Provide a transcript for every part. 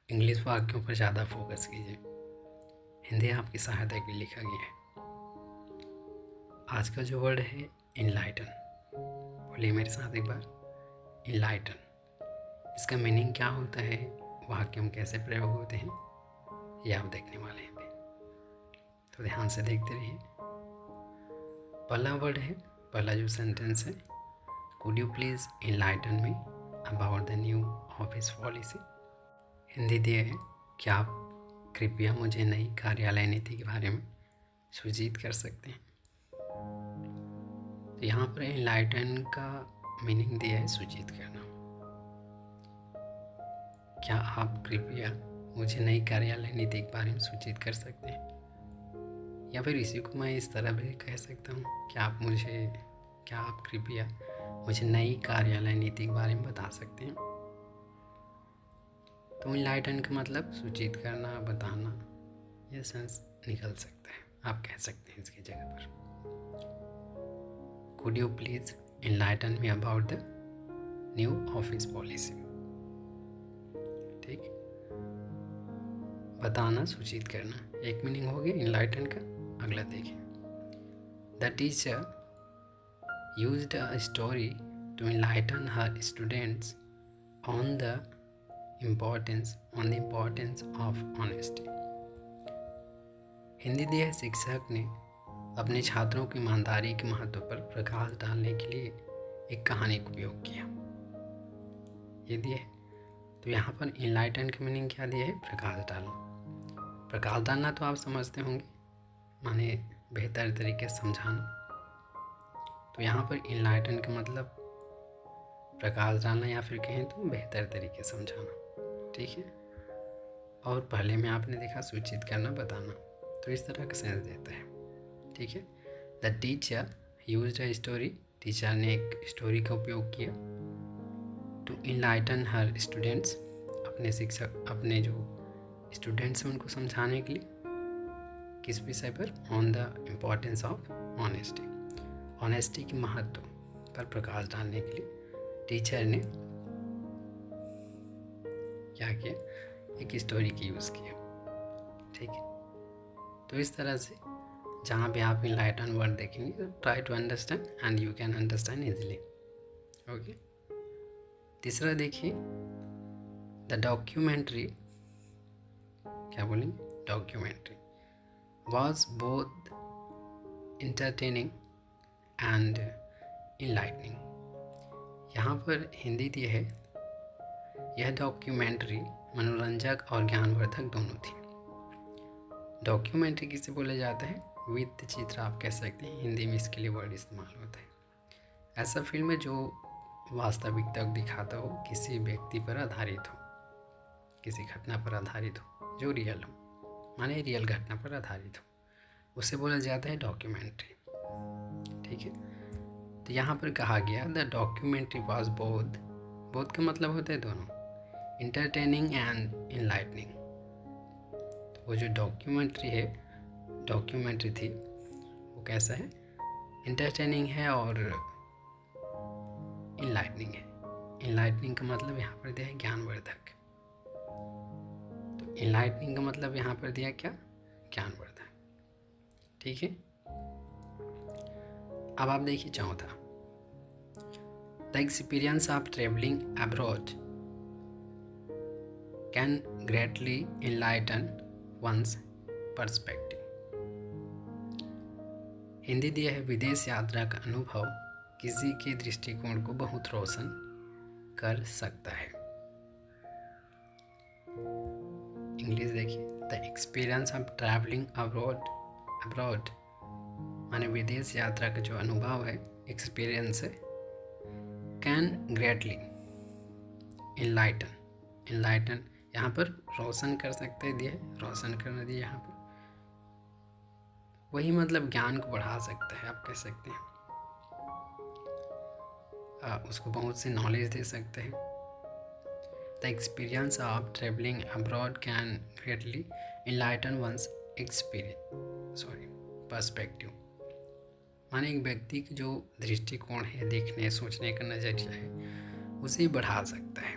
English वाक्यों पर ज़्यादा फोकस कीजिए। हिंदी आपकी सहायता के लिए लिखा गया है। आज का जो वर्ड है इनलाइटन, बोलिए मेरे साथ एक बार, इनलाइटन। इसका मीनिंग क्या होता है, वाक्य में कैसे प्रयोग होते हैं, ये आप देखने वाले हैं अभी, तो ध्यान से देखते रहिए। पहला वर्ड है, पहला जो सेंटेंस है, could you please enlighten me about the new office policy. Hindi दिए है, क्या आप कृपया मुझे नई कार्यालय नीति के बारे में सूचित कर सकते हैं। तो यहाँ पर इनलाइटन का मीनिंग दिया है सूचित करना। क्या आप कृपया मुझे नई कार्यालय नीति के बारे में सूचित कर सकते हैं, या फिर इसी को मैं इस तरह भी कह सकता हूँ, क्या आप कृपया मुझे नई कार्यालय नीति के बारे में बता सकते हैं। तो इनलाइटन का मतलब सूचित करना, बताना, यह सेंस निकल सकता है, आप कह सकते हैं इसकी जगह पर। Could you please enlighten me about the new office policy. ठीक, बताना, सूचित करना, एक मीनिंग हो गया इनलाइटन का। अगला देखिए, the teacher used a story to enlighten her students on the importance of honesty. Hindi दिए शिक्षक ने अपने छात्रों की ईमानदारी के महत्व पर प्रकाश डालने के लिए एक कहानी का उपयोग किया। ये दिए है, तो यहाँ पर इनलाइटन का मीनिंग क्या दिया है, प्रकाश डालना। प्रकाश डालना तो आप समझते होंगे, माने बेहतर तरीके से समझाना। तो यहाँ पर इनलाइटन का मतलब प्रकाश डालना, या फिर कहें तो बेहतर तरीके से समझाना। ठीक है, और पहले में आपने देखा सूचित करना, बताना, तो इस तरह का सेंस देता है। ठीक है, the teacher used a story, teacher ने एक स्टोरी का उपयोग किया, टू इनलाइटन हर स्टूडेंट्स, अपने शिक्षक, अपने जो स्टूडेंट्स हैं उनको समझाने के लिए, किस विषय पर, on the importance of honesty, honesty के महत्व पर प्रकाश डालने के लिए टीचर ने क्या किया, एक स्टोरी की यूज़ किया। ठीक है, तो इस तरह से जहाँ भी आप इनलाइटन वर्ड देखेंगे तो try to understand and you can understand easily. Okay, तीसरा देखिए, द डॉक्यूमेंट्री, क्या बोलेंगे, documentary was both entertaining and enlightening. यहाँ पर हिंदी दी है, यह डॉक्यूमेंट्री मनोरंजक और ज्ञानवर्धक दोनों थी। डॉक्यूमेंट्री किसे बोला जाता है, वृत्त चित्र आप कह सकते हैं, हिंदी में इसके लिए वर्ड इस्तेमाल होता है। ऐसा फिल्म है जो वास्तविकता को दिखाता हो, किसी व्यक्ति पर आधारित हो, किसी घटना पर आधारित हो, जो रियल हो, माने रियल घटना पर आधारित हो, उसे बोला जाता है डॉक्यूमेंट्री। ठीक है, तो यहाँ पर कहा गया द डॉक्यूमेंट्री वॉज बोथ का मतलब होता है दोनों, इंटरटेनिंग एंड इनलाइटनिंग। तो वो जो डॉक्यूमेंट्री थी वो कैसा है, इंटरटेनिंग है और इनलाइटनिंग है। इनलाइटनिंग का मतलब यहाँ पर दिया है ज्ञानवर्धक, तो इनलाइटनिंग का मतलब यहाँ पर दिया क्या, ज्ञानवर्धक। ठीक है, अब आप देखिए चौथा, the experience of travelling abroad can greatly enlighten one's perspective. Hindi दिया है, विदेश यात्रा का अनुभव किसी के दृष्टिकोण को बहुत रोशन कर सकता है। इंग्लिश देखिए, the experience of travelling abroad माने विदेश यात्रा का जो अनुभव है, एक्सपीरियंस है, कैन ग्रेटली इनलाइटन यहाँ पर रोशन कर सकते हैं, दिया है रोशन करना दिया, यहाँ पर वही मतलब ज्ञान को बढ़ा सकता है, आप कह सकते हैं, उसको बहुत से नॉलेज दे सकते हैं। The experience of travelling abroad can greatly enlighten one's perspective, माने एक व्यक्ति की जो दृष्टिकोण है, देखने सोचने का नजरिया है, उसे बढ़ा सकता है।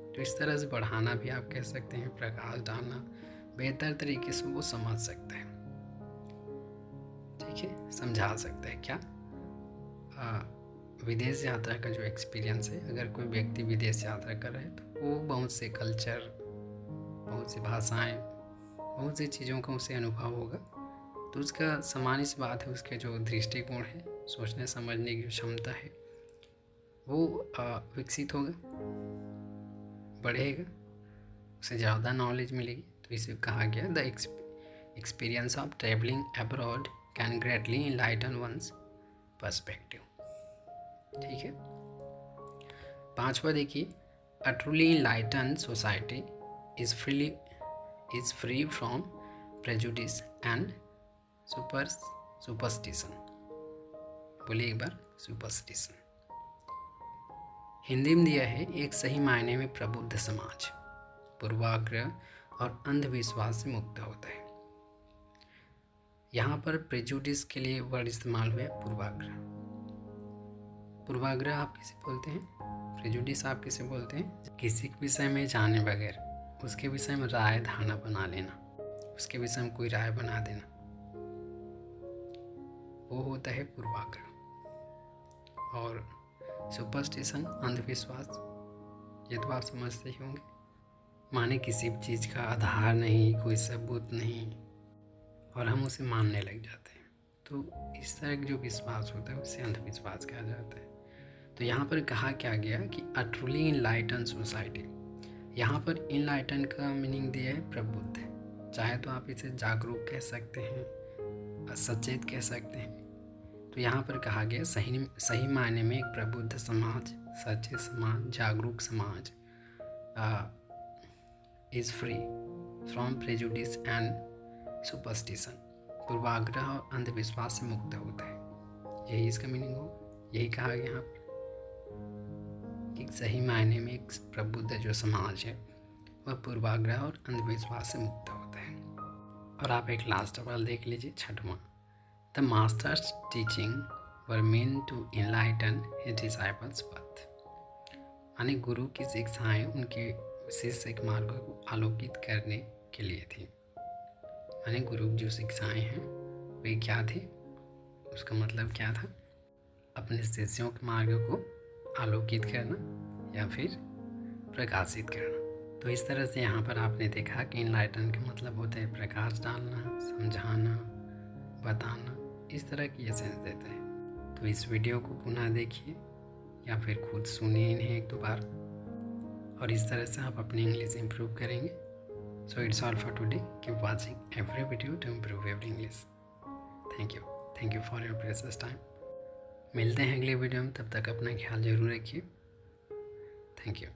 तो इस तरह से बढ़ाना भी आप कह सकते हैं, प्रकाश डालना, बेहतर तरीके से वो समझ सकते हैं, ठीक है, समझा सकते हैं। क्या विदेश यात्रा का जो एक्सपीरियंस है, अगर कोई व्यक्ति विदेश यात्रा कर रहा है तो वो बहुत से कल्चर, बहुत सी भाषाएं, बहुत सी चीज़ों का उसे अनुभव होगा, तो उसका सामान्य सी बात है, उसके जो दृष्टिकोण है, सोचने समझने की क्षमता है, वो विकसित होगा, बढ़ेगा, उसे ज़्यादा नॉलेज मिलेगी। तो इसे कहा गया the experience of travelling abroad can greatly enlighten one's perspective, ठीक है। 5वां देखिए, a truly enlighten society is free from prejudice and superstition. बोलिए एक बार, सुपरस्टिशन। हिंदी में दिया है, एक सही मायने में प्रबुद्ध समाज पूर्वाग्रह और अंधविश्वास से मुक्त होता है। यहाँ पर प्रेजुडिस के लिए वर्ड इस्तेमाल हुआ है पूर्वाग्रह। पूर्वाग्रह आप किसे बोलते हैं? प्रेजुडिस आप किसे बोलते हैं? किसी के विषय में जाने बगैर उसके विषय में राय धारणा बना लेना, उसके विषय में कोई राय बना देना, वो होता है पूर्वाग्रह। और सुपरस्टिशन, अंधविश्वास, ये तो आप समझते ही होंगे, माने किसी भी चीज़ का आधार नहीं, कोई सबूत नहीं, और हम उसे मानने लग जाते हैं। तो इस तरह का जो विश्वास होता है उसे अंधविश्वास कहा जाता है। तो यहाँ पर कहा क्या गया कि अ ट्रूली इनलाइटन सोसाइटी। यहाँ पर इनलाइटन का मीनिंग दिया है प्रबुद्ध, चाहे तो आप इसे जागरूक कह सकते हैं, सचेत कह सकते हैं। तो यहाँ पर कहा गया सही मायने में एक प्रबुद्ध समाज, सचेत समाज, जागरूक समाज is free from prejudice and superstition, पूर्वाग्रह और अंधविश्वास से मुक्त होता है। यही इसका मीनिंग हो, यही कहा गया यहाँ पर कि सही मायने में एक प्रबुद्ध जो समाज है वह पूर्वाग्रह और अंधविश्वास से मुक्त होता है। और आप एक लास्ट सवाल देख लीजिए, 6वां। The masters teaching were meant to enlighten his disciples path. यानी गुरु की शिक्षाएं उनके शिष्य के मार्ग को आलोकित करने के लिए थी। यानी गुरु की जो शिक्षाएं हैं वे क्या थी, उसका मतलब क्या था? अपने शिष्यों के मार्ग को आलोकित करना या फिर प्रकाशित करना। तो इस तरह से यहाँ पर आपने देखा कि इनलाइटन का मतलब होता है प्रकाश डालना, समझाना, बताना, इस तरह की एसेंस देता है। तो इस वीडियो को पुनः देखिए या फिर खुद सुनिए इन्हें 1-2 बार, और इस तरह से आप अपनी इंग्लिश इम्प्रूव करेंगे। So it's all for today. Keep watching every video to improve your English. Thank you for your precious time. मिलते हैं अगले वीडियो में, तब तक अपना ख्याल जरूर रखिए। Thank you.